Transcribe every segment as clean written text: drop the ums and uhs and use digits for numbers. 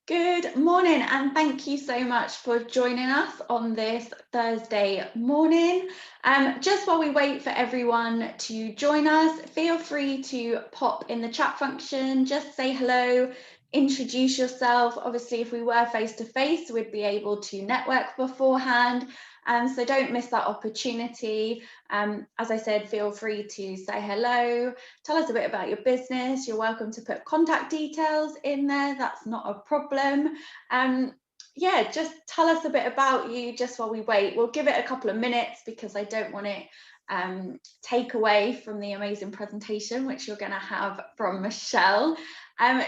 Good morning, and thank you so much for joining us on this Thursday morning. Just while we wait for everyone to join us, feel free to pop in the chat function, just say hello, introduce yourself. Obviously, if we were face to face, we'd be able to network beforehand. So don't miss that opportunity. As I said, feel free to say hello, tell us a bit about your business. You're welcome to put contact details in there. That's not a problem. Yeah, just tell us a bit about you just while we wait. We'll give it a couple of minutes because I don't want it take away from the amazing presentation which you're going to have from Michelle.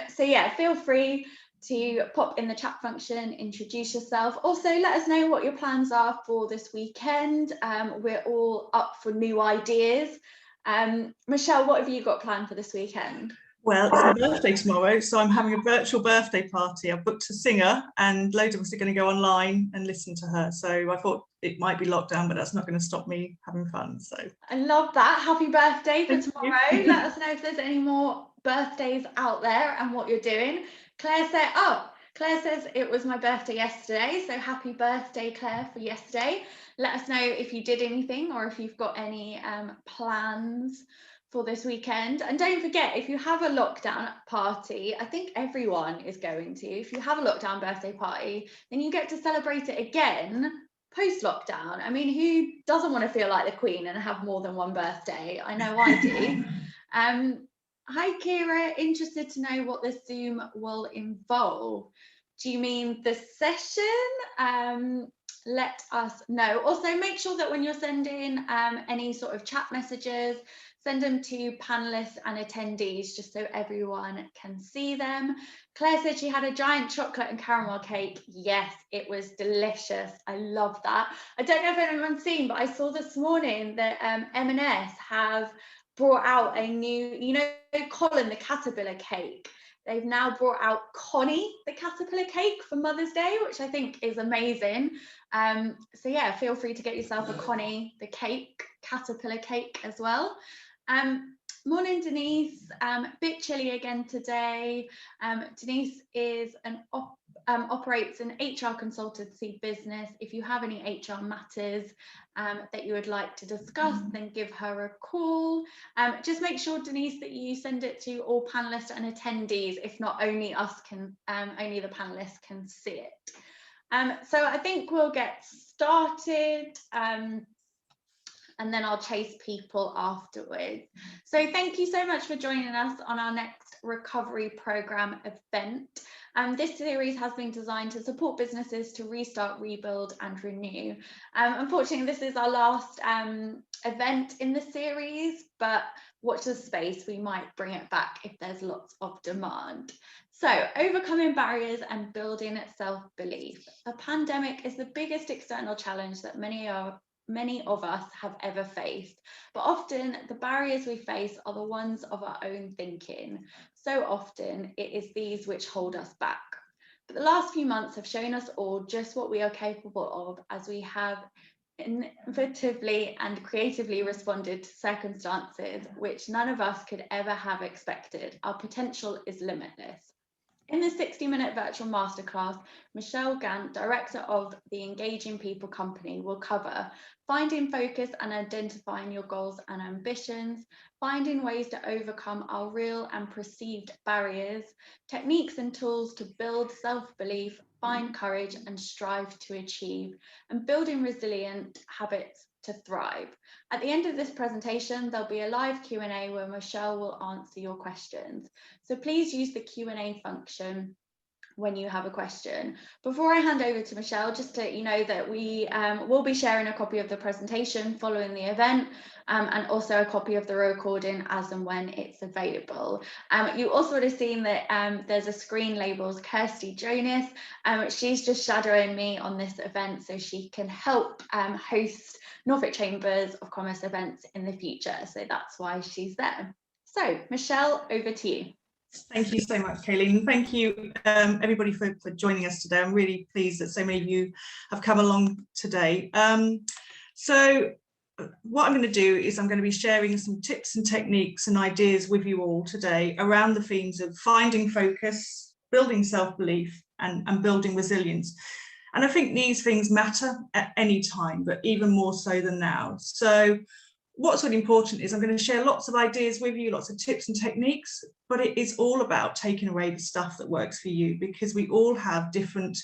So yeah, feel free to pop in the chat function, introduce yourself. Also, let us know what your plans are for this weekend. We're all up for new ideas. Michelle, what have you got planned for this weekend? Well, it's my birthday tomorrow, so I'm having a virtual birthday party. I've booked a singer and loads of us are going to go online and listen to her. So I thought it might be lockdown, but that's not going to stop me having fun. So I love that. Happy birthday for tomorrow. You. Let us know if there's any more birthdays out there and what you're doing. Claire says it was my birthday yesterday, so happy birthday, Claire, for yesterday. Let us know if you did anything or if you've got any plans for this weekend. And don't forget, if you have a lockdown party, I think everyone is going to, if you have a lockdown birthday party, then you get to celebrate it again post-lockdown. I mean, who doesn't want to feel like the Queen and have more than one birthday? I know I do. Hi, Kira. Interested to know what this Zoom will involve. Do you mean the session? Let us know. Also, make sure that when you're sending any sort of chat messages, send them to panelists and attendees just so everyone can see them. Claire said she had a giant chocolate and caramel cake. Yes, it was delicious. I love that. I don't know if anyone's seen, but I saw this morning that M&S have brought out a new, you know, Colin the caterpillar cake. They've now brought out Connie the caterpillar cake for Mother's Day, which I think is amazing. So yeah, feel free to get yourself a Connie the cake, caterpillar cake as well. Morning, Denise. Bit chilly again today. Denise is operates an HR consultancy business. If you have any HR matters that you would like to discuss, then give her a call. Just make sure, Denise, that you send it to all panelists and attendees. If not, only the panelists can see it. So I think we'll get started. And then I'll chase people afterwards. So thank you so much for joining us on our next recovery programme event. This series has been designed to support businesses to restart, rebuild and renew. Unfortunately, this is our last event in the series, but watch the space, we might bring it back if there's lots of demand. So, overcoming barriers and building self-belief. The pandemic is the biggest external challenge that many of us have ever faced, but often the barriers we face are the ones of our own thinking. So often it is these which hold us back. But the last few months have shown us all just what we are capable of as we have innovatively and creatively responded to circumstances which none of us could ever have expected. Our potential is limitless. In the 60-minute virtual masterclass, Michelle Gant, director of the Engaging People company, will cover finding focus and identifying your goals and ambitions, finding ways to overcome our real and perceived barriers, techniques and tools to build self-belief, find courage and strive to achieve, and building resilient habits to thrive. At the end of this presentation, there'll be a live Q&A where Michelle will answer your questions. So please use the Q&A function when you have a question. Before I hand over to Michelle, just to let you know that we will be sharing a copy of the presentation following the event, and also a copy of the recording as and when it's available. You also would have seen that there's a screen labeled Kirsty Jonas. She's just shadowing me on this event so she can help host Norfolk Chambers of Commerce events in the future. So that's why she's there. So Michelle, over to you. Thank you so much, Kayleen. Thank you, everybody, for joining us today. I'm really pleased that so many of you have come along today. So what I'm going to do is I'm going to be sharing some tips and techniques and ideas with you all today around the themes of finding focus, building self-belief, and building resilience. And I think these things matter at any time, but even more so than now. So what's really important is I'm going to share lots of ideas with you, lots of tips and techniques, but it is all about taking away the stuff that works for you, because we all have different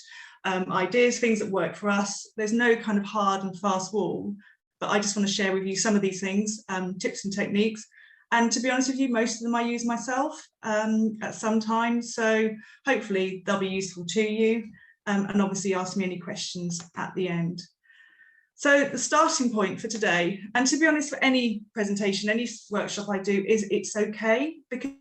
ideas, things that work for us. There's no kind of hard and fast rule, but I just want to share with you some of these things, tips and techniques. And to be honest with you, most of them I use myself at some time. So hopefully they'll be useful to you, and obviously ask me any questions at the end. So the starting point for today, and to be honest, for any presentation, any workshop I do, is it's okay, because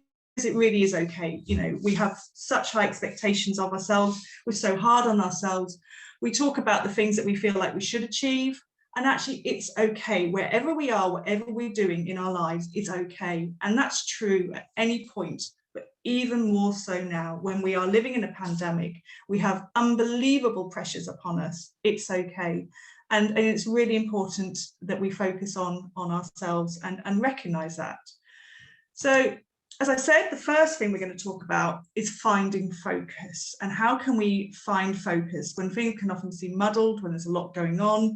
it really is okay. You know, we have such high expectations of ourselves. We're so hard on ourselves. We talk about the things that we feel like we should achieve. And actually, it's okay. Wherever we are, whatever we're doing in our lives, it's okay. And that's true at any point, but even more so now when we are living in a pandemic. We have unbelievable pressures upon us. It's okay. And it's really important that we focus on ourselves and recognize that. So, as I said, the first thing we're going to talk about is finding focus. And how can we find focus when things can often seem muddled, when there's a lot going on,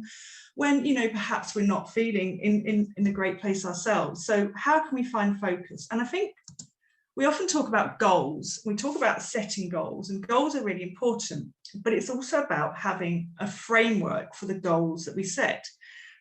when, you know, perhaps we're not feeling in a great place ourselves. So how can we find focus? And I think we often talk about goals. We talk about setting goals, and goals are really important, but it's also about having a framework for the goals that we set.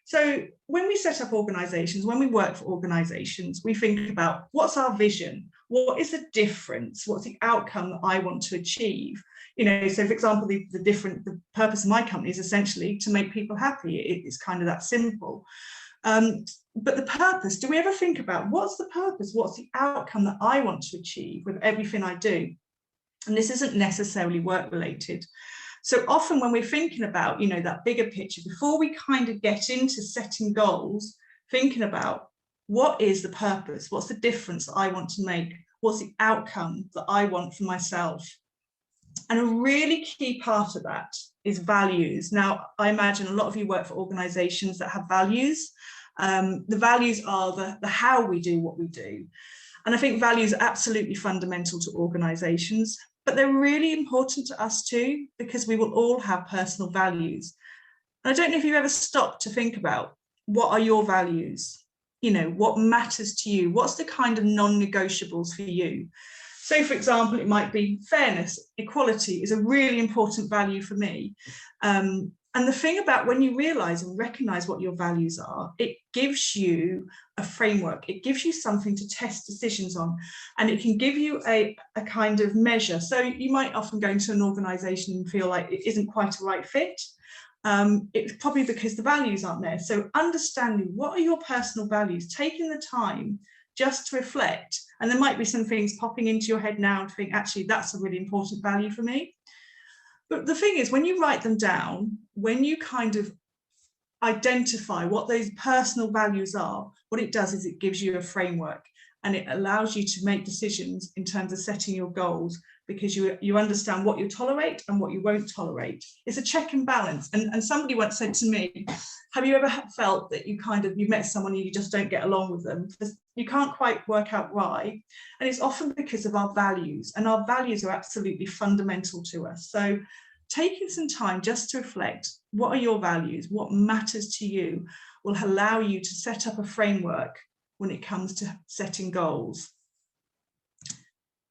So when we set up organizations, when we work for organizations, we think about what's our vision? What is the difference? What's the outcome that I want to achieve? You know, so for example, the purpose of my company is essentially to make people happy. It's kind of that simple. But the purpose, do we ever think about what's the purpose? What's the outcome that I want to achieve with everything I do? And this isn't necessarily work related. So often when we're thinking about, you know, that bigger picture, before we kind of get into setting goals, thinking about what is the purpose? What's the difference that I want to make? What's the outcome that I want for myself? And a really key part of that is values. Now, I imagine a lot of you work for organizations that have values. The values are the how we do what we do. And I think values are absolutely fundamental to organizations, but they're really important to us too, because we will all have personal values. And I don't know if you've ever stopped to think about, what are your values? You know, what matters to you? What's the kind of non-negotiables for you? So, for example, it might be fairness, equality is a really important value for me. And the thing about when you realize and recognize what your values are, it gives you a framework. It gives you something to test decisions on, and it can give you a kind of measure. So you might often go into an organization and feel like it isn't quite a right fit. It's probably because the values aren't there. So understanding what are your personal values, taking the time just to reflect, and there might be some things popping into your head now to think, actually, that's a really important value for me. But the thing is, when you write them down, when you kind of identify what those personal values are, what it does is it gives you a framework, and it allows you to make decisions in terms of setting your goals, because you understand what you tolerate and what you won't tolerate. It's a check and balance. And somebody once said to me, have you ever felt that you met someone and you just don't get along with them? You can't quite work out why. And it's often because of our values, and our values are absolutely fundamental to us. So taking some time just to reflect, what are your values? What matters to you will allow you to set up a framework when it comes to setting goals.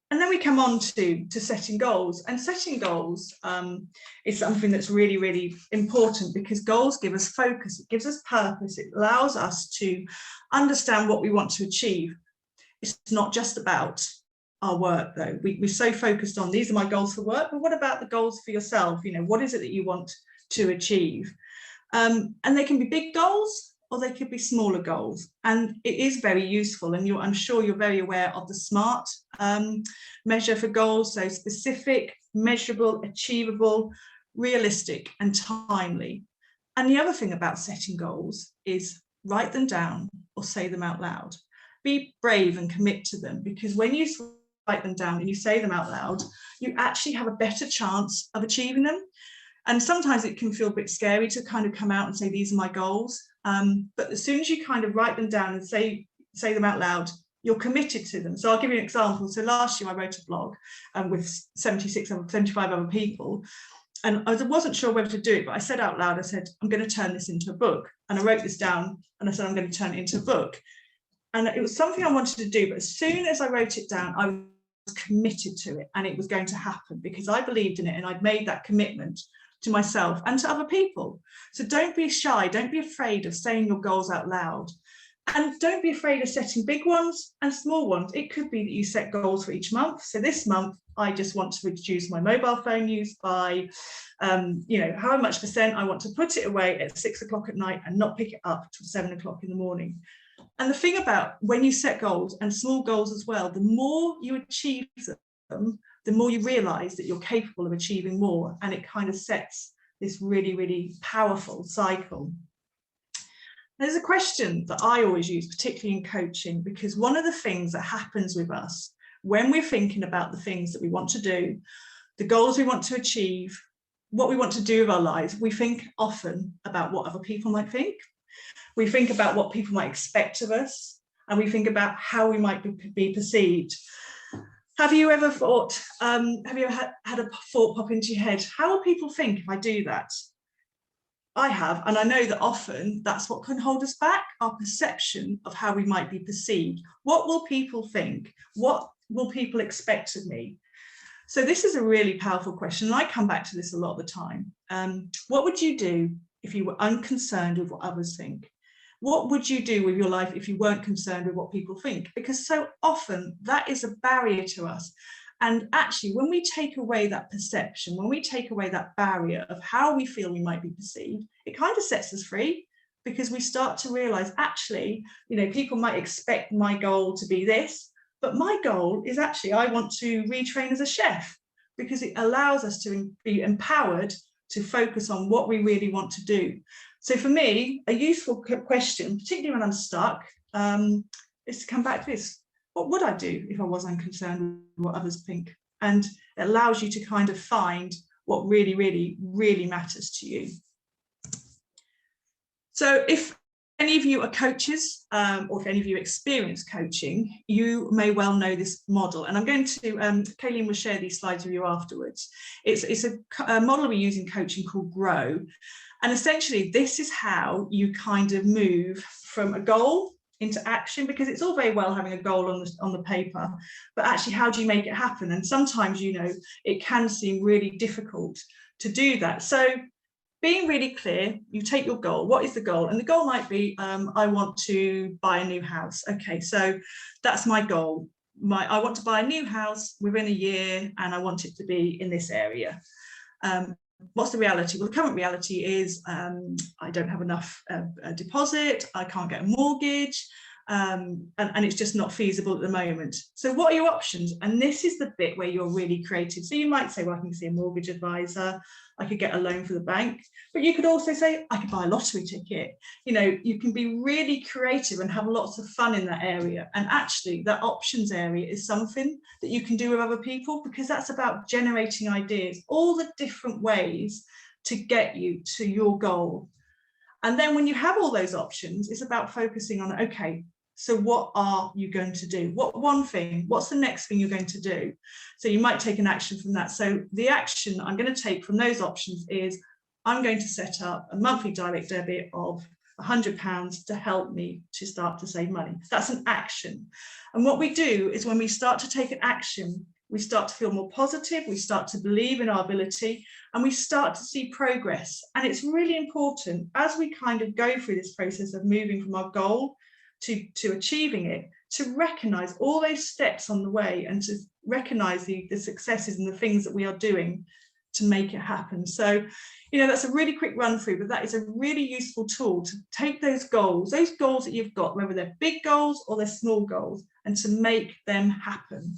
And then we come on to setting goals. And setting goals is something that's really, really important, because goals give us focus, it gives us purpose, it allows us to understand what we want to achieve. It's not just about our work, though. We're so focused on, these are my goals for work, but what about the goals for yourself? You know, what is it that you want to achieve? And they can be big goals, or they could be smaller goals. And it is very useful. And I'm sure you're very aware of the SMART measure for goals. So specific, measurable, achievable, realistic, and timely. And the other thing about setting goals is write them down or say them out loud. Be brave and commit to them, because when you write them down and you say them out loud, you actually have a better chance of achieving them. And sometimes it can feel a bit scary to kind of come out and say, these are my goals. But as soon as you kind of write them down and say them out loud, you're committed to them. So I'll give you an example. So last year I wrote a blog with 75 other people, and I wasn't sure whether to do it, but I said out loud, I said, I'm going to turn this into a book. And I wrote this down and I said, I'm going to turn it into a book. And it was something I wanted to do, but as soon as I wrote it down, I was committed to it, and it was going to happen because I believed in it, and I'd made that commitment to myself and to other people. So don't be shy, don't be afraid of saying your goals out loud. And don't be afraid of setting big ones and small ones. It could be that you set goals for each month. So this month, I just want to reduce my mobile phone use by, how much percent I want to put it away at 6 o'clock at night and not pick it up till 7 o'clock in the morning. And the thing about when you set goals, and small goals as well, the more you achieve them, the more you realize that you're capable of achieving more. And it kind of sets this really, really powerful cycle. There's a question that I always use, particularly in coaching, because one of the things that happens with us when we're thinking about the things that we want to do, the goals we want to achieve, what we want to do with our lives, we think often about what other people might think. We think about what people might expect of us, and we think about how we might be perceived. Have you ever thought, have you ever had a thought pop into your head, how will people think if I do that? I have, and I know that often that's what can hold us back, our perception of how we might be perceived. What will people think? What will people expect of me? So this is a really powerful question, and I come back to this a lot of the time. What would you do if you were unconcerned with what others think? What would you do with your life if you weren't concerned with what people think? Because so often that is a barrier to us. And actually, when we take away that perception, when we take away that barrier of how we feel we might be perceived, it kind of sets us free, because we start to realize, actually, people might expect my goal to be this, but my goal is actually, I want to retrain as a chef, because it allows us to be empowered to focus on what we really want to do. So for me, a useful question, particularly when I'm stuck, is to come back to this. What would I do if I was unconcerned with what others think? And it allows you to kind of find what really, really, really matters to you. So if any of you are coaches, or if any of you experience coaching, you may well know this model. And I'm going to, Kayleen will share these slides with you afterwards. It's a model we use in coaching called GROW. And essentially, this is how you kind of move from a goal into action, because it's all very well having a goal on the paper, but actually, how do you make it happen? And sometimes, it can seem really difficult to do that. So being really clear, you take your goal. What is the goal? And the goal might be, I want to buy a new house. Okay, so that's my goal. I want to buy a new house within a year, and I want it to be in this area. What's the reality? Well, the current reality is I don't have enough deposit, I can't get a mortgage, and it's just not feasible at the moment. So what are your options? And this is the bit where you're really creative. So you might say, well, I can see a mortgage advisor, I could get a loan for the bank, but you could also say, I could buy a lottery ticket. You can be really creative and have lots of fun in that area. And actually, that options area is something that you can do with other people, because that's about generating ideas, all the different ways to get you to your goal. And then when you have all those options, it's about focusing on, okay, so what are you going to do? What one thing? What's the next thing you're going to do? So you might take an action from that. So the action I'm going to take from those options is, I'm going to set up a monthly direct debit of £100 to help me to start to save money. That's an action. And what we do is, when we start to take an action, we start to feel more positive, we start to believe in our ability, and we start to see progress. And it's really important, as we kind of go through this process of moving from our goal to achieving it, to recognize all those steps on the way, and to recognize the successes and the things that we are doing to make it happen. So, that's a really quick run through, but that is a really useful tool to take those goals that you've got, whether they're big goals or they're small goals, and to make them happen.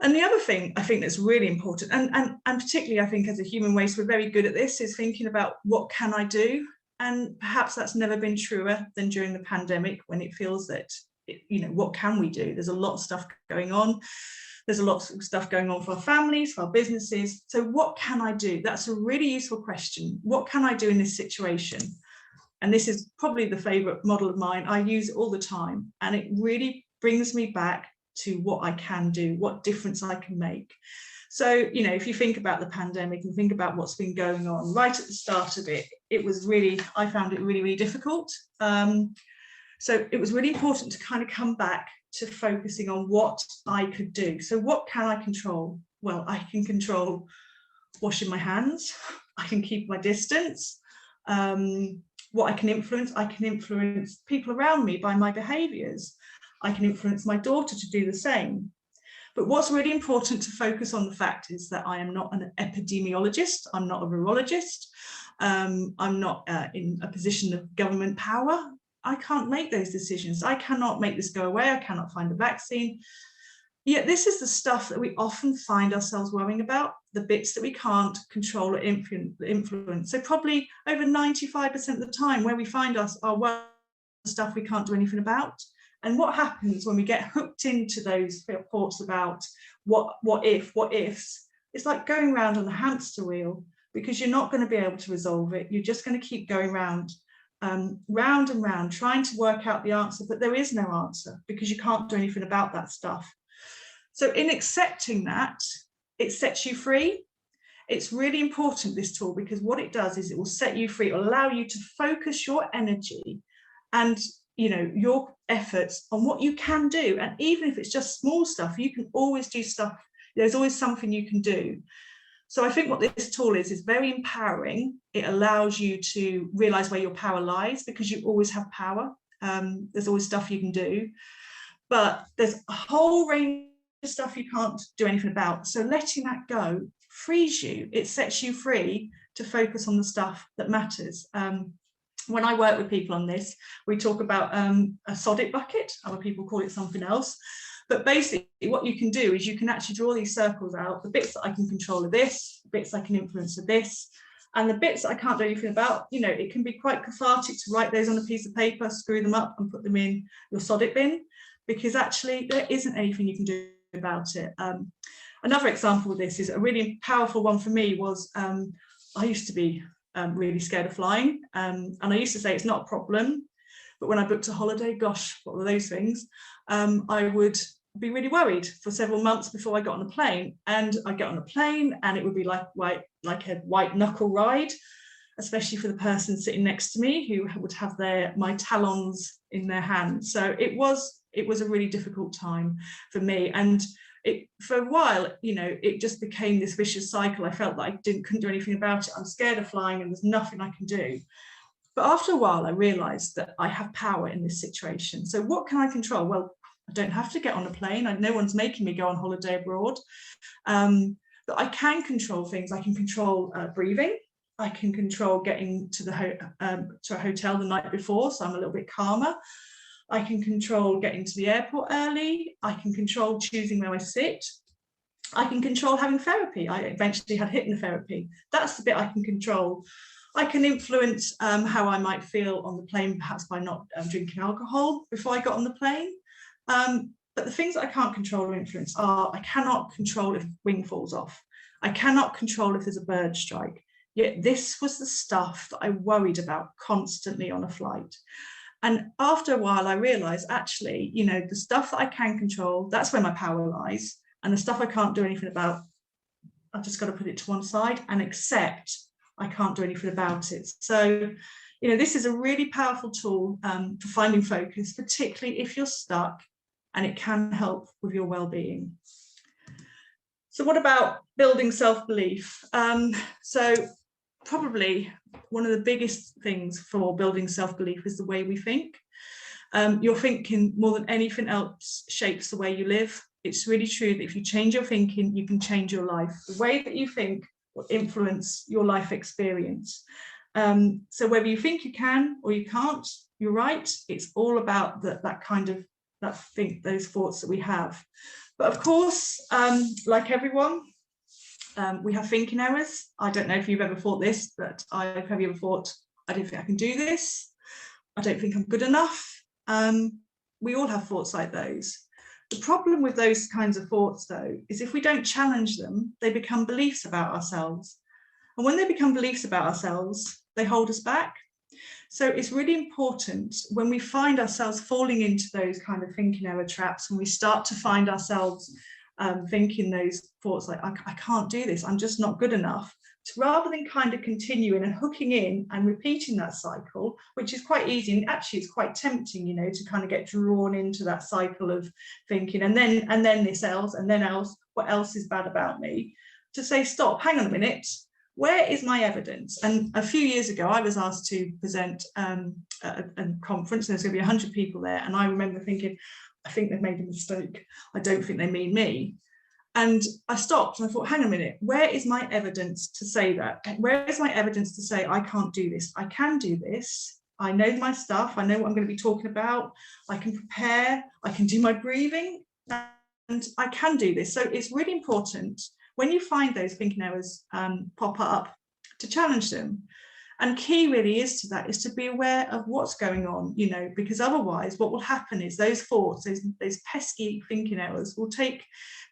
And the other thing I think that's really important, and particularly I think as a human race, we're very good at this, is thinking about, what can I do? And perhaps that's never been truer than during the pandemic, when it feels that, what can we do? There's a lot of stuff going on. There's a lot of stuff going on for our families, for our businesses. So what can I do? That's a really useful question. What can I do in this situation? and this is probably the favorite model of mine, I use it all the time, and it really brings me back to what I can do, what difference I can make. So, you know, if you think about the pandemic and think about what's been going on right at the start of it, it was really, I found it really, really difficult. So it was really important to kind of come back to focusing on what I could do. So what can I control? Well, I can control washing my hands. I can keep my distance. What I can influence people around me by my behaviours. I can influence my daughter to do the same. But what's really important to focus on the fact is that I am not an epidemiologist. I'm not a virologist. I'm not in a position of government power. I can't make those decisions. I cannot make this go away. I cannot find a vaccine. Yet this is the stuff that we often find ourselves worrying about, the bits that we can't control or influence. So probably over 95% of the time where we find us are stuff we can't do anything about. And what happens when we get hooked into those thoughts about what ifs, it's like going around on a hamster wheel, because you're not going to be able to resolve it. You're just going to keep going round and round, trying to work out the answer, but there is no answer because you can't do anything about that stuff. So in accepting that, it sets you free. It's really important, this tool, because what it does is it will set you free. It will allow you to focus your energy and, you know, your efforts on what you can do. And even if it's just small stuff, you can always do stuff. There's always something you can do. So I think what this tool is very empowering. It allows you to realize where your power lies, because you always have power. There's always stuff you can do, but there's a whole range of stuff you can't do anything about. So letting that go frees you. It sets you free to focus on the stuff that matters. When I work with people on this, we talk about a sodic bucket. Other people call it something else. But basically what you can do is you can actually draw these circles out. The bits that I can control are this, the bits I can influence are this, and the bits that I can't do anything about, you know, it can be quite cathartic to write those on a piece of paper, screw them up and put them in your sodic bin, because actually there isn't anything you can do about it. Another example of this is a really powerful one for me was, I used to be really scared of flying, and I used to say it's not a problem, but when I booked a holiday, gosh, what were those things? I would be really worried for several months before I got on a plane, and I'd get on a plane and it would be like a white knuckle ride, especially for the person sitting next to me who would have my talons in their hands. So it was a really difficult time for me, and for a while, you know, it just became this vicious cycle. I felt that I couldn't do anything about it. I'm scared of flying and there's nothing I can do. But after a while, I realized that I have power in this situation. So what can I control? Well, I don't have to get on a plane. No one's making me go on holiday abroad. But I can control things. I can control breathing. I can control getting to a hotel the night before, so I'm a little bit calmer. I can control getting to the airport early. I can control choosing where I sit. I can control having therapy. I eventually had hypnotherapy. That's the bit I can control. I can influence how I might feel on the plane, perhaps by not drinking alcohol before I got on the plane. But the things that I can't control or influence are, I cannot control if wing falls off. I cannot control if there's a bird strike. Yet this was the stuff that I worried about constantly on a flight. And after a while, I realized, actually, you know, the stuff that I can control, that's where my power lies. And the stuff I can't do anything about, I've just got to put it to one side and accept I can't do anything about it. So, you know, this is a really powerful tool for finding focus, particularly if you're stuck, and it can help with your well-being. So what about building self-belief? So probably one of the biggest things for building self-belief is the way we think. Your thinking, more than anything else, shapes the way you live. It's really true that if you change your thinking, you can change your life. The way that you think will influence your life experience. So whether you think you can or you can't, you're right. It's all about those thoughts that we have. But of course, like everyone, we have thinking errors. I don't know if you've ever thought this, but have you ever thought, I don't think I can do this. I don't think I'm good enough. We all have thoughts like those. The problem with those kinds of thoughts, though, is if we don't challenge them, they become beliefs about ourselves. And when they become beliefs about ourselves, they hold us back. So it's really important when we find ourselves falling into those kind of thinking error traps, when we start to find ourselves thinking those thoughts like, I can't do this, I'm just not good enough, rather than kind of continuing and hooking in and repeating that cycle, which is quite easy, and actually it's quite tempting, you know, to kind of get drawn into that cycle of thinking, and then this else, and then else, what else is bad about me, to say, stop, hang on a minute, where is my evidence? And a few years ago, I was asked to present at a conference, and there's going to be 100 people there, and I remember thinking, I think they've made a mistake, I don't think they mean me. And I stopped and I thought, hang on a minute, where is my evidence to say that? Where is my evidence to say I can't do this? I can do this. I know my stuff. I know what I'm going to be talking about. I can prepare. I can do my breathing, and I can do this. So it's really important when you find those thinking errors pop up to challenge them. And key really is to that is to be aware of what's going on, you know, because otherwise what will happen is those thoughts, those pesky thinking errors will take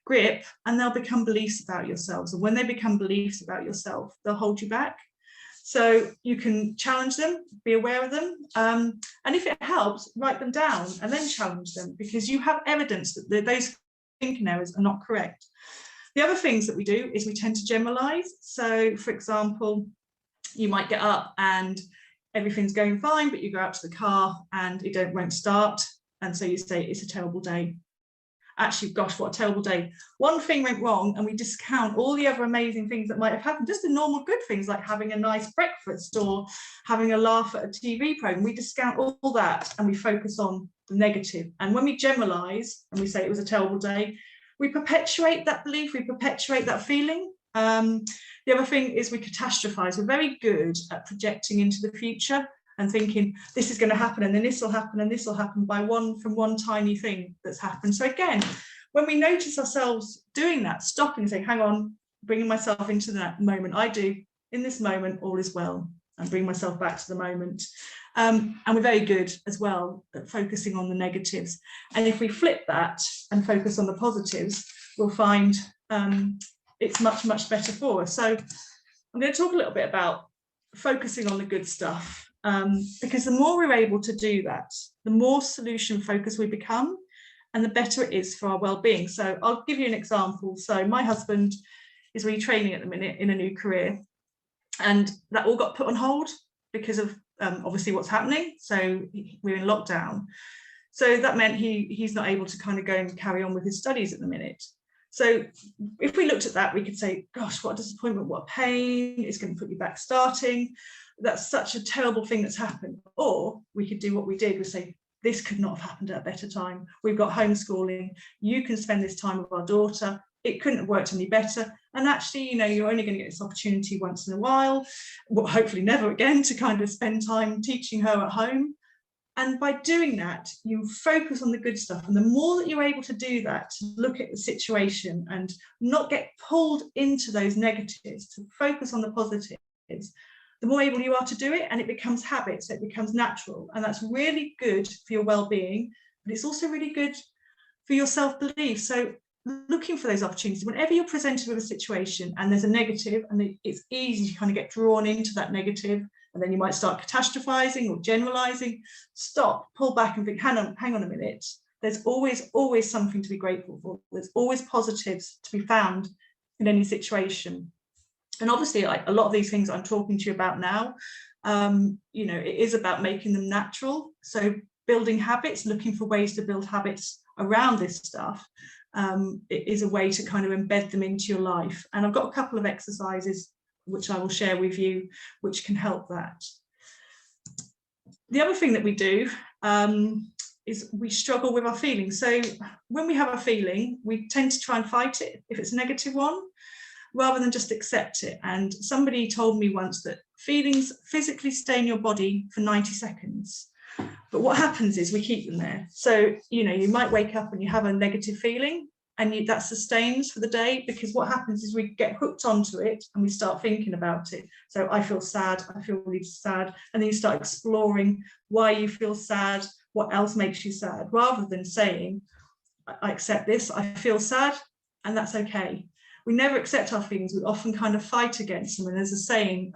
grip and they'll become beliefs about yourselves. And when they become beliefs about yourself, they'll hold you back. So you can challenge them, be aware of them. And if it helps, write them down and then challenge them, because you have evidence that those thinking errors are not correct. The other things that we do is we tend to generalize. So for example, you might get up and everything's going fine, but you go out to the car and it won't start. And so you say, it's a terrible day. Actually, gosh, what a terrible day. One thing went wrong and we discount all the other amazing things that might have happened, just the normal good things like having a nice breakfast or having a laugh at a TV program. We discount all that and we focus on the negative. And when we generalize and we say it was a terrible day, we perpetuate that belief, we perpetuate that feeling. The other thing is we catastrophize. We're very good at projecting into the future and thinking this is going to happen and then this will happen and this will happen from one tiny thing that's happened. So again, when we notice ourselves doing that, stopping and saying, hang on, bringing myself into that moment, I do, in this moment, all is well, and bring myself back to the moment. And we're very good as well at focusing on the negatives. And if we flip that and focus on the positives, we'll find it's much, much better for us. So I'm going to talk a little bit about focusing on the good stuff, because the more we're able to do that, the more solution focused we become and the better it is for our well-being. So I'll give you an example. So my husband is retraining at the minute in a new career, and that all got put on hold because of obviously what's happening. So we're in lockdown. So that meant he's not able to kind of go and carry on with his studies at the minute. So if we looked at that, we could say, gosh, what a disappointment, what a pain, it's going to put you back starting. That's such a terrible thing that's happened. Or we could do what we did, we say, this could not have happened at a better time. We've got homeschooling. You can spend this time with our daughter. It couldn't have worked any better. And actually, you know, you're only going to get this opportunity once in a while, well, hopefully never again, to kind of spend time teaching her at home. And by doing that, you focus on the good stuff. And the more that you're able to do that, to look at the situation and not get pulled into those negatives, to focus on the positives, the more able you are to do it, and it becomes habit, so it becomes natural. And that's really good for your well-being, but it's also really good for your self-belief. So looking for those opportunities, whenever you're presented with a situation and there's a negative, and it's easy to kind of get drawn into that negative, and then you might start catastrophizing or generalizing. Stop, pull back and think, hang on a minute. There's always something to be grateful for. There's always positives to be found in any situation. And obviously, like a lot of these things I'm talking to you about now, you know, it is about making them natural. So building habits, looking for ways to build habits around this stuff, it is a way to kind of embed them into your life. And I've got a couple of exercises which I will share with you, which can help that. The other thing that we do is we struggle with our feelings. So when we have a feeling, we tend to try and fight it if it's a negative one, rather than just accept it. And somebody told me once that feelings physically stay in your body for 90 seconds. But what happens is we keep them there. So, you know, you might wake up and you have a negative feeling, and that sustains for the day, because what happens is we get hooked onto it and we start thinking about it. So I feel sad, I feel really sad. And then you start exploring why you feel sad, what else makes you sad, rather than saying, I accept this, I feel sad, and that's okay. We never accept our feelings. We often kind of fight against them. And there's a saying,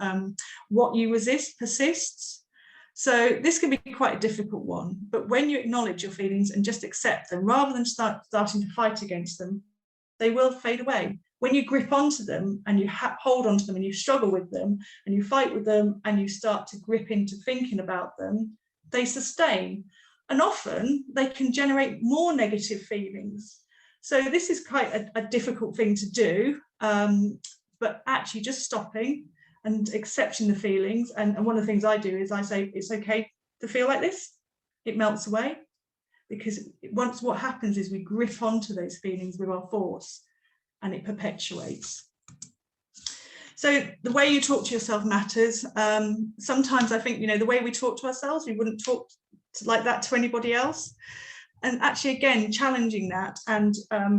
what you resist persists. So this can be quite a difficult one, but when you acknowledge your feelings and just accept them, rather than starting to fight against them, they will fade away. When you grip onto them and you hold onto them and you struggle with them and you fight with them and you start to grip into thinking about them, they sustain. And often they can generate more negative feelings. So this is quite a difficult thing to do, but actually just stopping and accepting the feelings. And one of the things I do is I say, it's okay to feel like this. It melts away, because once what happens is we grip onto those feelings with our force and it perpetuates. So the way you talk to yourself matters. Sometimes I think, the way we talk to ourselves, we wouldn't talk like that to anybody else. And actually, again, challenging that and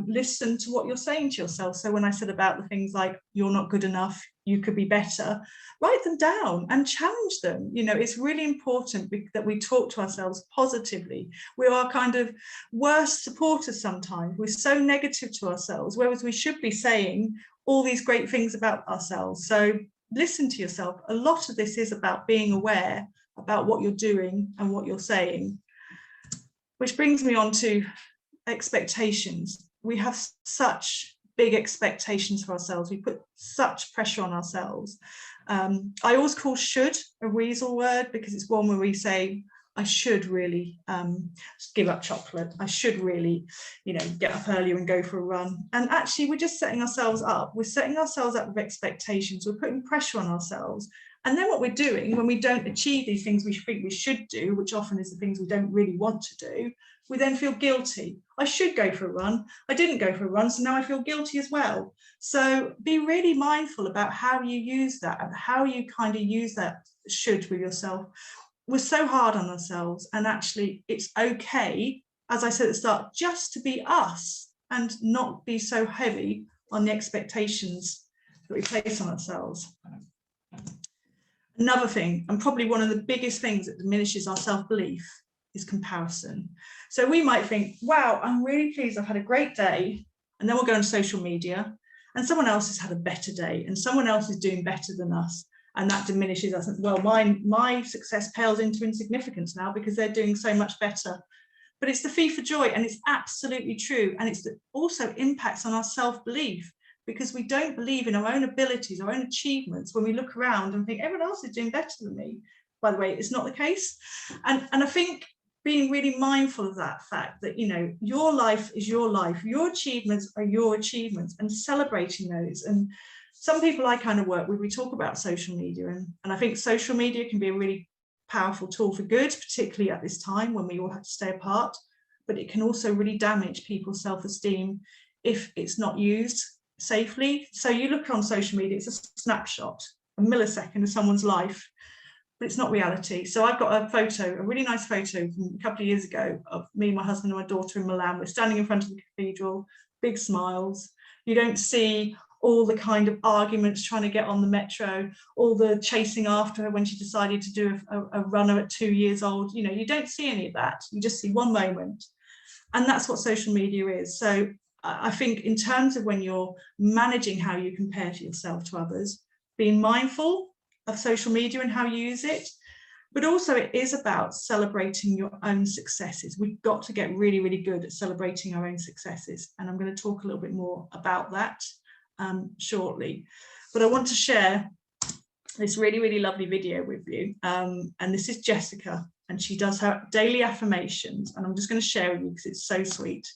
listen to what you're saying to yourself. So when I said about the things like, you're not good enough, you could be better, write them down and challenge them. It's really important that we talk to ourselves positively. We are kind of worse supporters sometimes. We're so negative to ourselves, whereas we should be saying all these great things about ourselves. So listen to yourself. A lot of this is about being aware about what you're doing and what you're saying. Which brings me on to expectations. We have such big expectations for ourselves. We put such pressure on ourselves. I always call should a weasel word, because it's one where we say, I should really give up chocolate. I should really, get up earlier and go for a run. And actually, we're just setting ourselves up. We're setting ourselves up with expectations. We're putting pressure on ourselves. And then what we're doing when we don't achieve these things we think we should do, which often is the things we don't really want to do, we then feel guilty. I should go for a run. I didn't go for a run, so now I feel guilty as well. So be really mindful about how you use that and how you kind of use that should with yourself. We're so hard on ourselves, and actually it's okay, as I said at the start, just to be us and not be so heavy on the expectations that we place on ourselves. Another thing, and probably one of the biggest things that diminishes our self-belief, is comparison. So we might think, wow, I'm really pleased, I've had a great day. And then we'll go on social media and someone else has had a better day and someone else is doing better than us. And that diminishes us. Well, my success pales into insignificance now because they're doing so much better. But it's the thief for joy, and it's absolutely true. And it's also impacts on our self-belief, because we don't believe in our own abilities, our own achievements, when we look around and think everyone else is doing better than me. By the way, it's not the case. And I think being really mindful of that fact that, your life is your life, your achievements are your achievements, and celebrating those. And some people I kind of work with, we talk about social media, and I think social media can be a really powerful tool for good, particularly at this time when we all have to stay apart, but it can also really damage people's self-esteem if it's not used safely. So you look on social media, it's a snapshot, a millisecond of someone's life, but it's not reality. So I've got a photo, a really nice photo from a couple of years ago of me, my husband and my daughter in Milan. We're standing in front of the cathedral, big smiles. You don't see all the kind of arguments trying to get on the metro, all the chasing after her when she decided to do a runner at 2 years old. You don't see any of that. You just see one moment. And that's what social media is. So I think in terms of when you're managing how you compare to yourself to others, being mindful of social media and how you use it, but also it is about celebrating your own successes. We've got to get really, really good at celebrating our own successes. And I'm going to talk a little bit more about that shortly. But I want to share this really, really lovely video with you. And this is Jessica, and she does her daily affirmations. And I'm just going to share with you because it's so sweet.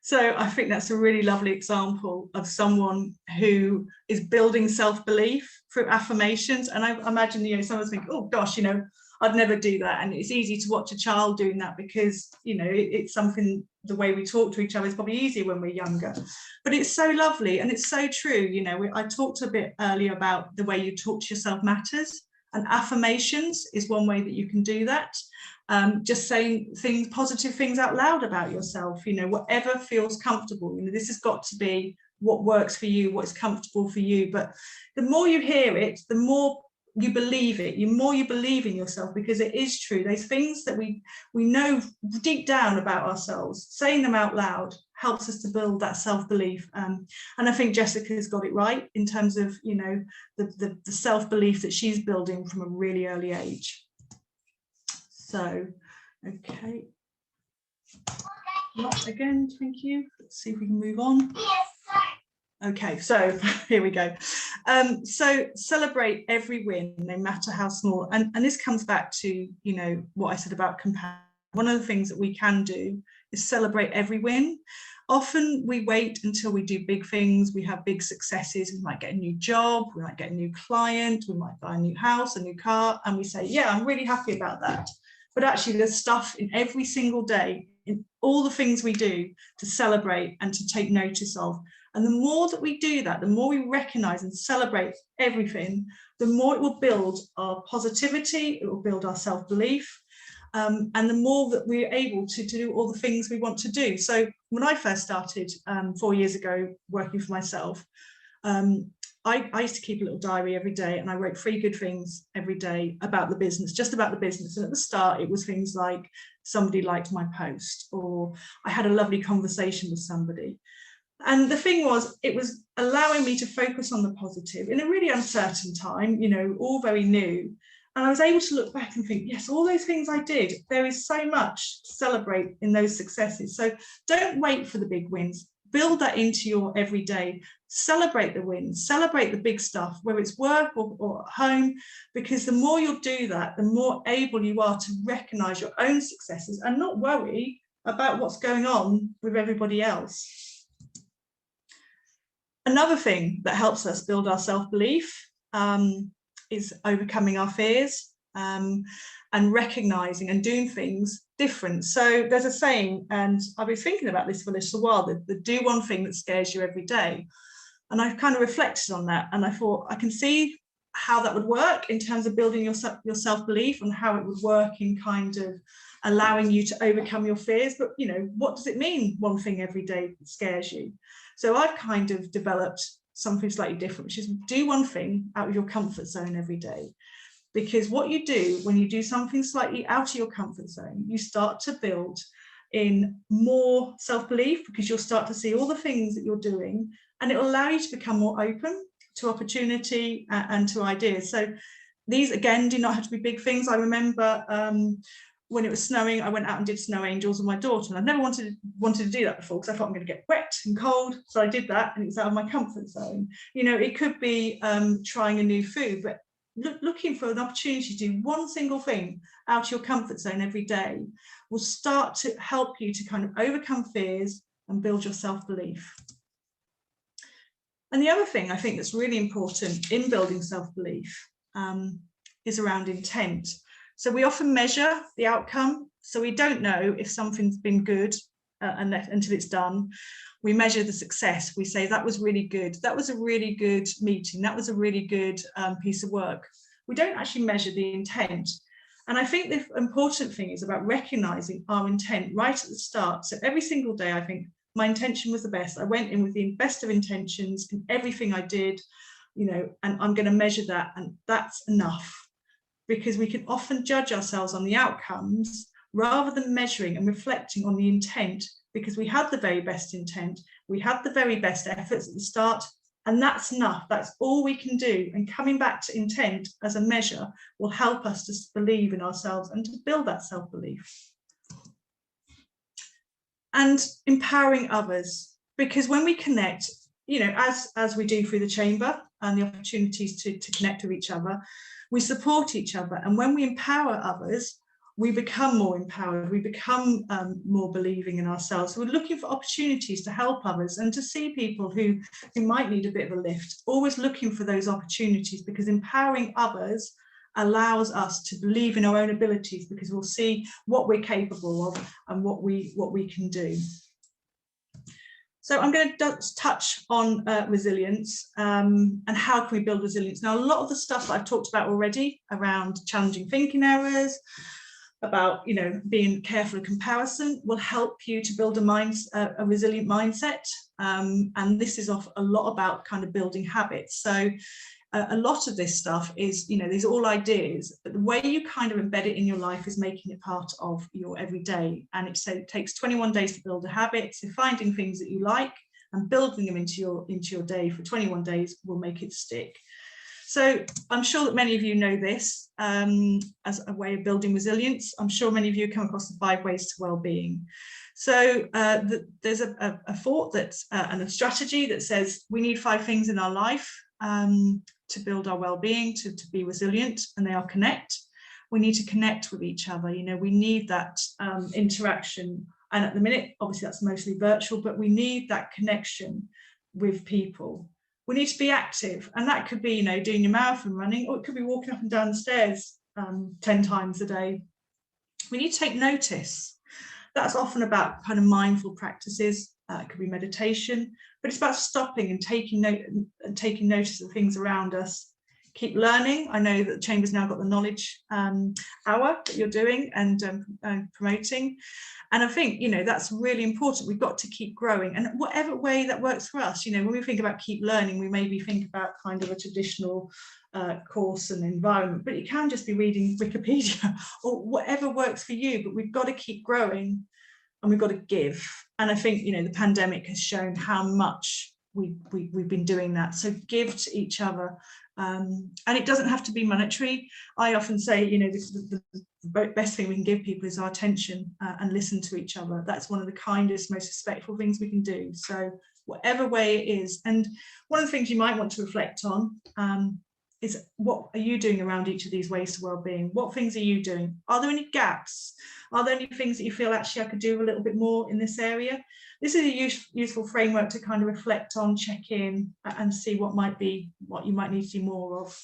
So I think that's a really lovely example of someone who is building self-belief through affirmations. And I imagine, you know, someone's thinking, oh gosh, you know, I'd never do that. And it's easy to watch a child doing that because, you know, it's something, the way we talk to each other is probably easier when we're younger. But it's so lovely and it's so true. You know, I talked a bit earlier about the way you talk to yourself matters, and affirmations is one way that you can do that. Just saying things, positive things out loud about yourself, you know, whatever feels comfortable. You know, this has got to be what works for you, what's comfortable for you. But the more you hear it, the more you believe it, the more you believe in yourself, because it is true. Those things that we know deep down about ourselves, saying them out loud helps us to build that self-belief. And I think Jessica's got it right in terms of, you know, the self-belief that she's building from a really early age. So, okay. Right, again, thank you. Let's see if we can move on. Okay, so here we go. So celebrate every win, no matter how small. And this comes back to, you know, what I said about comparison. One of the things that we can do is celebrate every win. Often we wait until we do big things, we have big successes, we might get a new job, we might get a new client, we might buy a new house, a new car, and we say, yeah, I'm really happy about that. But actually there's stuff in every single day, in all the things we do, to celebrate and to take notice of. And the more that we do that, the more we recognize and celebrate everything, the more it will build our positivity, it will build our self-belief, and the more that we're able to do all the things we want to do. So when I first started 4 years ago working for myself, I used to keep a little diary every day, and I wrote 3 good things every day about the business, just about the business. And at the start, it was things like somebody liked my post, or I had a lovely conversation with somebody. And the thing was, it was allowing me to focus on the positive in a really uncertain time, you know, all very new. And I was able to look back and think, yes, all those things I did, there is so much to celebrate in those successes. So don't wait for the big wins. Build that into your everyday. Celebrate the wins, celebrate the big stuff, whether it's work or at home, because the more you'll do that, the more able you are to recognize your own successes and not worry about what's going on with everybody else. Another thing that helps us build our self-belief is overcoming our fears and recognizing and doing things different. So there's a saying, and I've been thinking about this for a little while, the do one thing that scares you every day. And I've kind of reflected on that, and I thought I can see how that would work in terms of building your self-belief, and how it would work in kind of allowing you to overcome your fears. But, you know, what does it mean, one thing every day that scares you? So I've kind of developed something slightly different, which is do one thing out of your comfort zone every day. Because what you do when you do something slightly out of your comfort zone, you start to build in more self-belief, because you'll start to see all the things that you're doing, and it will allow you to become more open to opportunity and to ideas. So these, again, do not have to be big things. I remember when it was snowing, I went out and did snow angels with my daughter, and I've never wanted to do that before, because I thought I'm going to get wet and cold. So I did that, and it was out of my comfort zone. You know, it could be trying a new food, but looking for an opportunity to do one single thing out of your comfort zone every day will start to help you to kind of overcome fears and build your self-belief. And the other thing I think that's really important in building self-belief is around intent. So we often measure the outcome, so we don't know if something's been good until it's done. We measure the success. We say that was really good. That was a really good meeting. That was a really good piece of work. We don't actually measure the intent. And I think the important thing is about recognizing our intent right at the start. So every single day, I think my intention was the best. I went in with the best of intentions in everything I did, you know, and I'm going to measure that, and that's enough. Because we can often judge ourselves on the outcomes rather than measuring and reflecting on the intent, because we had the very best intent, we had the very best efforts at the start, and that's enough. That's all we can do. And coming back to intent as a measure will help us to believe in ourselves and to build that self-belief. And empowering others, because when we connect, you know, as we do through the chamber and the opportunities to connect with each other, we support each other. And when we empower others, we become more empowered, we become more believing in ourselves. We're looking for opportunities to help others and to see people who might need a bit of a lift, always looking for those opportunities, because empowering others allows us to believe in our own abilities, because we'll see what we're capable of and what we can do. So I'm going to touch on resilience and how can we build resilience. Now, a lot of the stuff that I've talked about already around challenging thinking errors, about being careful of comparison, will help you to build a resilient mindset. And this is a lot about kind of building habits. So a lot of this stuff is, these are all ideas, but the way you kind of embed it in your life is making it part of your everyday. And it takes 21 days to build a habit. So finding things that you like and building them into your day for 21 days will make it stick. So I'm sure that many of you know this as a way of building resilience. I'm sure many of you come across the 5 ways to well-being. So there's a thought that and a strategy that says we need 5 things in our life to build our well-being, to be resilient, and they are connect. We need to connect with each other. We need that interaction. And at the minute, obviously that's mostly virtual, but we need that connection with people. We need to be active, and that could be, doing your marathon running, or it could be walking up and down the stairs 10 times a day. We need to take notice. That's often about kind of mindful practices. It could be meditation, but it's about stopping and taking notice of things around us. Keep learning. I know that the Chamber's now got the knowledge hour that you're doing and promoting. And I think, that's really important. We've got to keep growing, and whatever way that works for us. When we think about keep learning, we maybe think about kind of a traditional course and environment, but it can just be reading Wikipedia or whatever works for you. But we've got to keep growing, and we've got to give. And I think, the pandemic has shown how much we've been doing that. So give to each other. And it doesn't have to be monetary. I often say, the best thing we can give people is our attention and listen to each other. That's one of the kindest, most respectful things we can do. So whatever way it is. And one of the things you might want to reflect on is, what are you doing around each of these ways to well-being? What things are you doing? Are there any gaps? Are there any things that you feel, actually I could do a little bit more in this area? This is a useful framework to kind of reflect on, check in, and see what you might need to do more of.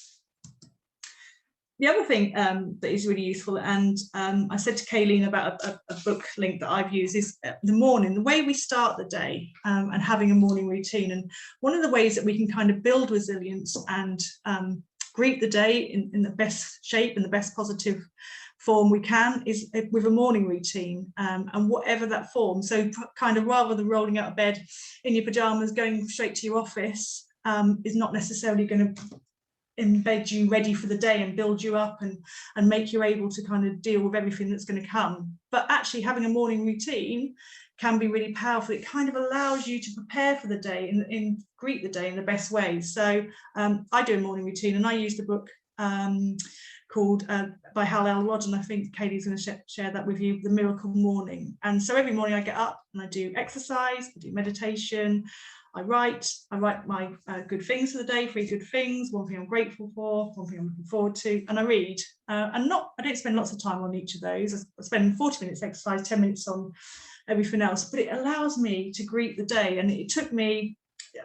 The other thing that is really useful, and I said to Kayleen about a book link that I've used, is the way we start the day and having a morning routine. And one of the ways that we can kind of build resilience and greet the day in the best shape and the best positive form we can is with a morning routine, and whatever that form. So kind of, rather than rolling out of bed in your pajamas, going straight to your office is not necessarily going to embed you ready for the day and build you up and make you able to kind of deal with everything that's going to come. But actually having a morning routine can be really powerful. It kind of allows you to prepare for the day and greet the day in the best way. So I do a morning routine, and I used a book called by Hal Elrod, and I think Katie's going to share that with you, The Miracle Morning. And so every morning I get up and I do exercise, I do meditation, I write my good things for the day, 3 good things, 1 thing I'm grateful for, 1 thing I'm looking forward to, and I read. I don't spend lots of time on each of those. I spend 40 minutes exercise, 10 minutes on everything else, but it allows me to greet the day. And it took me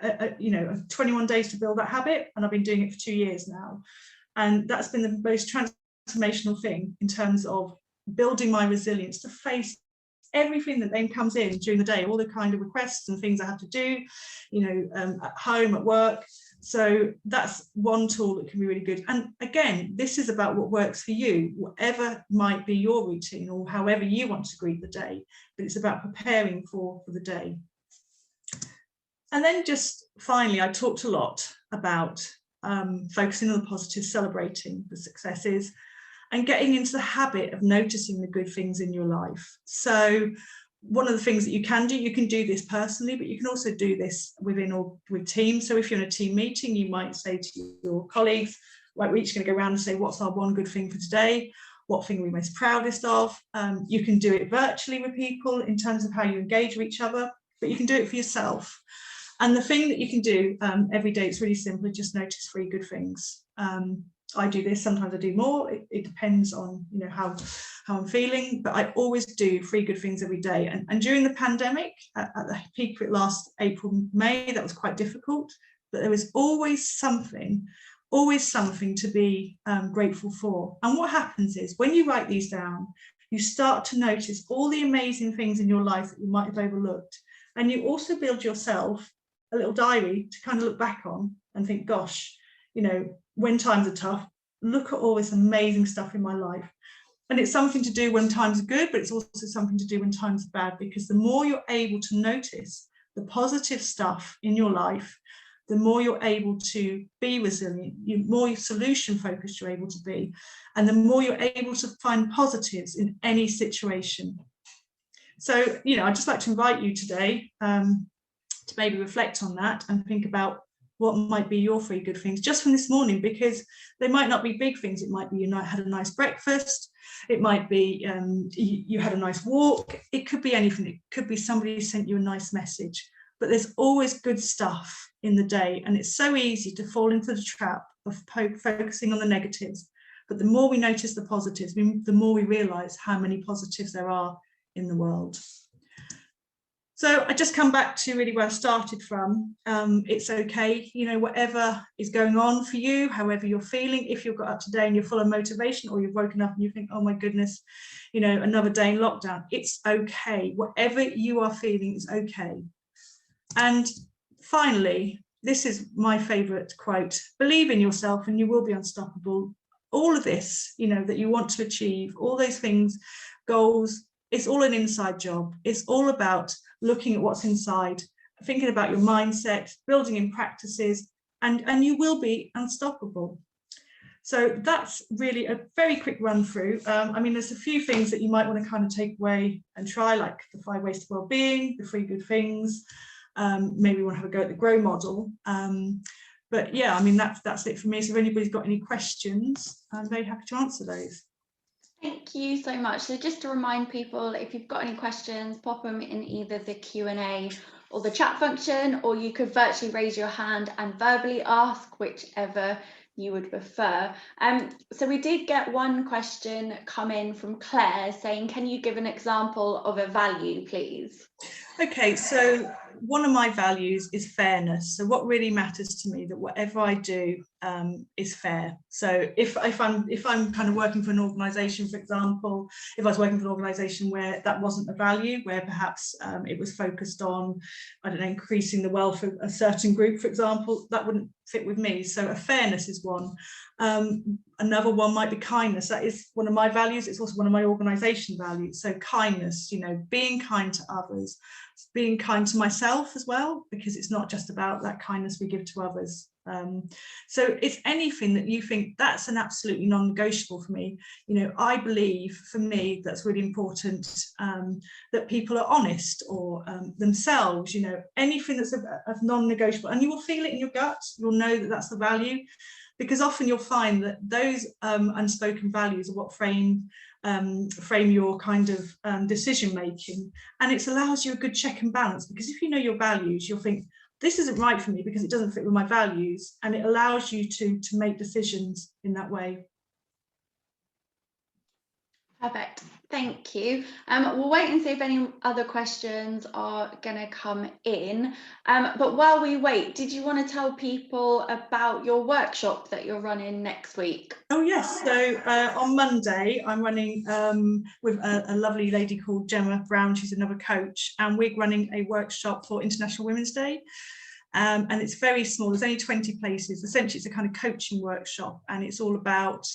21 days to build that habit, and I've been doing it for 2 years now. And that's been the most transformational thing in terms of building my resilience to face everything that then comes in during the day, all the kind of requests and things I have to do, at home, at work. So that's one tool that can be really good. And again, this is about what works for you, whatever might be your routine or however you want to greet the day, but it's about preparing for the day. And then just finally, I talked a lot about focusing on the positive, celebrating the successes, and getting into the habit of noticing the good things in your life. So one of the things that you can do this personally, but you can also do this with teams. So if you're in a team meeting, you might say to your colleagues, right, we're each going to go around and say, what's our one good thing for today? What thing are we most proudest of? You can do it virtually with people in terms of how you engage with each other, but you can do it for yourself. And the thing that you can do every day, it's really simple, just notice 3 good things. I do this, sometimes I do more. It depends on how how I'm feeling, but I always do 3 good things every day. And during the pandemic, at the peak of it last April, May, that was quite difficult, but there was always something to be grateful for. And what happens is when you write these down, you start to notice all the amazing things in your life that you might have overlooked. And you also build yourself a little diary to kind of look back on and think, gosh, you know, when times are tough, look at all this amazing stuff in my life. And it's something to do when times are good, but it's also something to do when times are bad, because the more you're able to notice the positive stuff in your life, the more you're able to be resilient, the more solution focused you're able to be, and the more you're able to find positives in any situation. So, you know, I'd just like to invite you today to maybe reflect on that and think about what might be your 3 good things just from this morning, because they might not be big things. It might be you had a nice breakfast. It might be you had a nice walk. It could be anything. It could be somebody sent you a nice message. But there's always good stuff in the day, and it's so easy to fall into the trap of focusing on the negatives. But the more we notice the positives, the more we realise how many positives there are in the world. So I just come back to really where I started from. It's okay, you know, whatever is going on for you, however you're feeling, if you've got up today and you're full of motivation, or you've woken up and you think, oh my goodness, you know, another day in lockdown, it's okay. Whatever you are feeling is okay. And finally, this is my favourite quote: believe in yourself and you will be unstoppable. All of this, you know, that you want to achieve, all those things, goals, it's all an inside job. It's all about looking at what's inside, thinking about your mindset, building in practices, and you will be unstoppable. So that's really a very quick run through. I mean, there's a few things that you might want to kind of take away and try, like the 5 ways to well-being, the 3 good things. Maybe you want to have a go at the GROW model. But yeah, I mean, that's it for me. So if anybody's got any questions, I'm very happy to answer those. Thank you so much. So just to remind people, if you've got any questions, pop them in either the Q&A or the chat function, or you could virtually raise your hand and verbally ask, whichever you would prefer. So we did get one question come in from Claire saying, can you give an example of a value, please? Okay, so one of my values is fairness. So what really matters to me, that whatever I do is fair. So if I'm kind of working for an organisation, for example, if I was working for an organisation where that wasn't a value, where perhaps it was focused on, I don't know, increasing the wealth of a certain group, for example, that wouldn't fit with me. So a fairness is one. Another one might be kindness. That is one of my values. It's also one of my organisation values. So kindness, you know, being kind to others, being kind to myself as well, because it's not just about that kindness we give to others. So it's anything that you think that's an absolutely non-negotiable for me. You know, I believe for me that's really important, that people are honest, or themselves, you know, anything that's of non-negotiable, and you will feel it in your gut. You'll know that that's the value, because often you'll find that those unspoken values are what frame your kind of decision making, and it allows you a good check and balance, because if you know your values, you'll think, this isn't right for me because it doesn't fit with my values, and it allows you to make decisions in that way. Perfect, thank you. We'll wait and see if any other questions are going to come in. But while we wait, did you want to tell people about your workshop that you're running next week? Oh yes, so on Monday I'm running with a lovely lady called Gemma Brown. She's another coach, and we're running a workshop for International Women's Day. And it's very small, there's only 20 places. Essentially, it's a kind of coaching workshop, and it's all about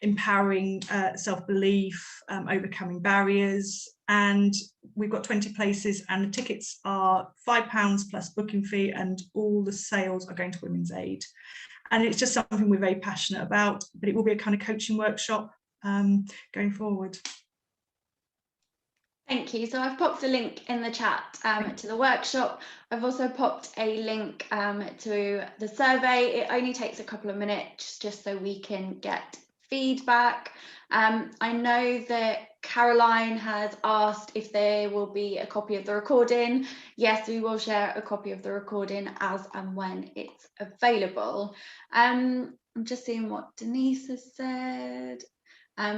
empowering self-belief, overcoming barriers. And we've got 20 places, and the tickets are £5 plus booking fee, and all the sales are going to Women's Aid. And it's just something we're very passionate about, but it will be a kind of coaching workshop going forward. Thank you. So I've popped a link in the chat to the workshop. I've also popped a link to the survey. It only takes a couple of minutes just so we can get feedback. I know that Caroline has asked if there will be a copy of the recording. Yes, we will share a copy of the recording as and when it's available. I'm just seeing what Denise has said.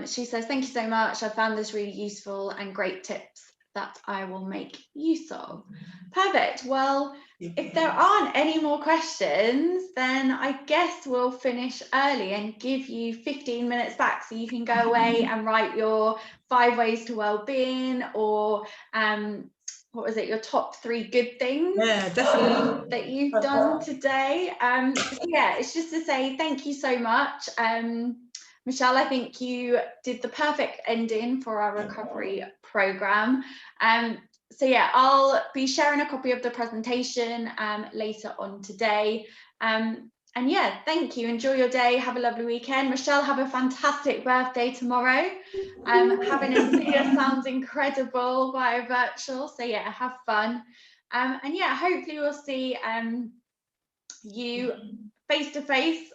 She says, thank you so much. I found this really useful and great tips that I will make use of. Perfect. Well, if there aren't any more questions, then I guess we'll finish early and give you 15 minutes back so you can go away and write your 5 ways to well-being, or what was it, your top 3 good things that you've done today. So yeah, it's just to say thank you so much. Michelle, I think you did the perfect ending for our recovery program. So yeah, I'll be sharing a copy of the presentation later on today. And yeah, thank you. Enjoy your day. Have a lovely weekend. Michelle, have a fantastic birthday tomorrow. Having a see you sounds incredible via virtual. So yeah, have fun. And yeah, hopefully we'll see you face to face.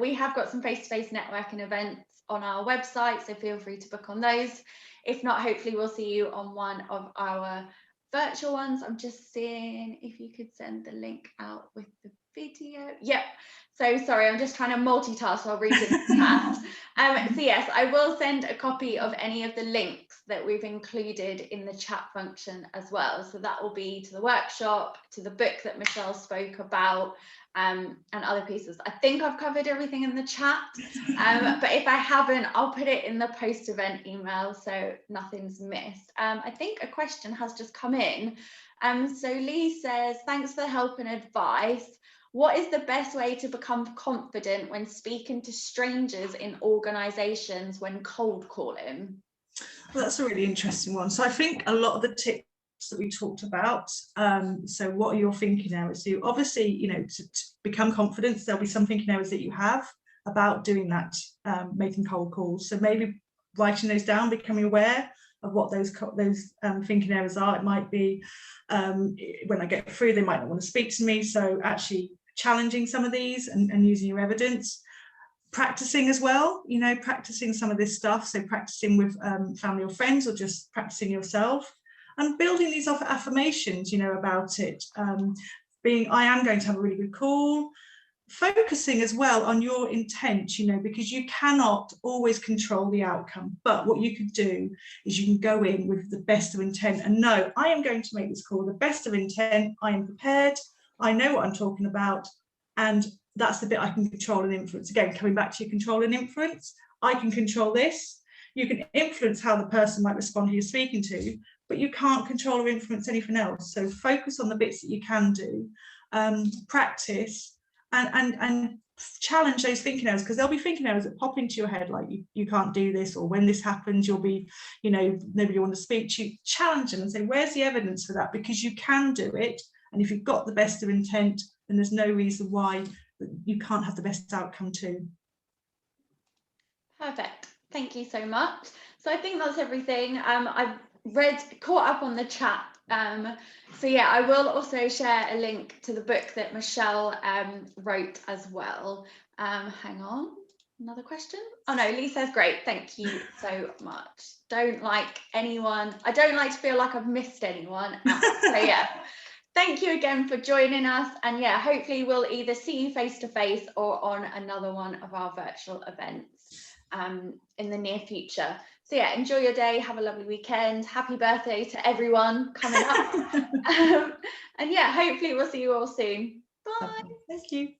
We have got some face-to-face networking events on our website, so feel free to book on those. If not, hopefully we'll see you on one of our virtual ones. I'm just seeing if you could send the link out with the video. Yep. So sorry, I'm just trying to multitask while reading the chat. So yes, I will send a copy of any of the links that we've included in the chat function as well. So that will be to the workshop, to the book that Michelle spoke about, and other pieces. I think I've covered everything in the chat, but if I haven't, I'll put it in the post-event email so nothing's missed. I think a question has just come in. So Lee says, thanks for the help and advice. What is the best way to become confident when speaking to strangers in organisations when cold calling? Well, that's a really interesting one. So I think a lot of the tips that we talked about, so what are your thinking areas? So obviously, you know, to become confident, there'll be some thinking areas that you have about doing that, making cold calls. So maybe writing those down, becoming aware of what those thinking areas are. It might be when I get through, they might not want to speak to me. So actually challenging some of these and using your evidence. Practicing as well, you know, practicing some of this stuff. So practicing with family or friends, or just practicing yourself, and building these affirmations, you know, about it. Being, I am going to have a really good call. Focusing as well on your intent, you know, because you cannot always control the outcome. But what you could do is you can go in with the best of intent and know, I am going to make this call the best of intent. I am prepared. I know what I'm talking about. And that's the bit I can control and influence. Again, coming back to your control and influence, I can control this. You can influence how the person might respond who you're speaking to, but you can't control or influence anything else. So focus on the bits that you can do, practice, and challenge those thinking errors, because there'll be thinking errors that pop into your head, like you can't do this, or when this happens, you'll be, you know, nobody will want to speak to you. Challenge them and say, where's the evidence for that? Because you can do it. And if you've got the best of intent, then there's no reason why you can't have the best outcome too. Perfect. Thank you so much. So I think that's everything. I've caught up on the chat. So yeah, I will also share a link to the book that Michelle wrote as well. Hang on, another question. Oh no, Lee says great. Thank you so much. I don't like to feel like I've missed anyone. So yeah. Thank you again for joining us, and yeah, hopefully we'll either see you face to face or on another one of our virtual events in the near future. So yeah, enjoy your day, have a lovely weekend, happy birthday to everyone coming up, and yeah, hopefully we'll see you all soon. Bye. Thank you.